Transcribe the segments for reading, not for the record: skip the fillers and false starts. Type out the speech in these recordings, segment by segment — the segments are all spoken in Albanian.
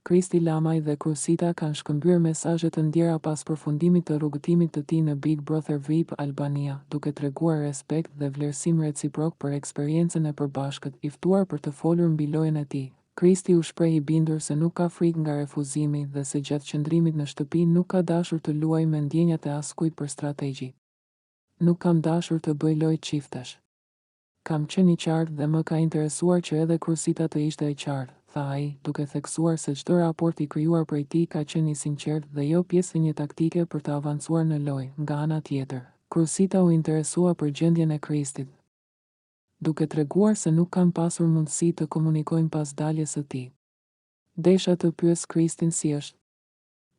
Kristi Lamaj dhe Krusita kanë shkëmbyer mesazhe të ndjera pas përfundimit të rrugëtimit të tij në Big Brother VIP Albania, duke treguar respekt dhe vlerësim reciprok për eksperiencën e përbashkët, i ftuar për të folur mbi lojën e tij. Kristi u shpreh i bindur se nuk ka frikë nga refuzimi dhe se gjatë qëndrimit në shtëpi nuk ka dashur të luajë me ndjenjat e askujt për strategji. Nuk kam dashur të bëj lojë çiftesh. Kam qenë i qartë dhe më ka interesuar që edhe Krusita të ishte e qartë, tha ai, duke theksuar se çdo raport i krijuar prej tij ka qenë i sinqertë dhe jo pjesë e një taktike për të avancuar në lojë. Nga ana tjetër, Krusita u interesua për gjendjen e Kristit, duke treguar se nuk kanë pasur mundësi të komunikojnë pas daljes së tij. Desha të pyes Kristin si është.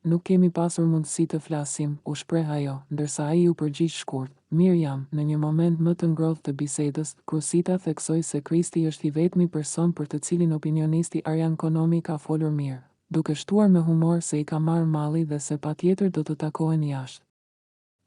Nuk kemi pasur mundësi të flasim, u shpreh ajo, ndërsa ai u përgjigj shkurt. Mirë jam. Në një moment më të ngrohtë të bisedës, Krusita theksoi se Kristi është i vetmi person për të cilin opinionisti Arjan Konomi ka folur mirë, duke shtuar me humor se i ka marrë malli dhe se patjetër do të takohen jashtë.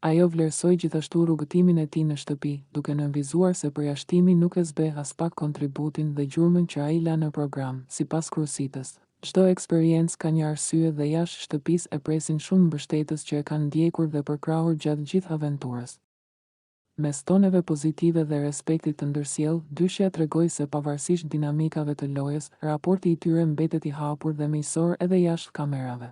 Ajo vlerësoi gjithashtu rrugëtimin e tij në shtëpi, duke nënvizuar se përjashtimi nuk e zbe as pak kontributin dhe gjurmën që ai la në program. Sipas Krusitës, çdo eksperiencë ka një arsye dhe jashtë shtëpisë e presin shumë mbështetës që e kanë ndjekur dhe përkrahur gjatë gjithë aventurës. Mes toneve pozitive dhe respektit të ndërsjellë, dyshja tregoi se pavarësisht dinamikave të lojës, raporti i tyre mbetet i hapur dhe miqësor edhe jashtë kamerave.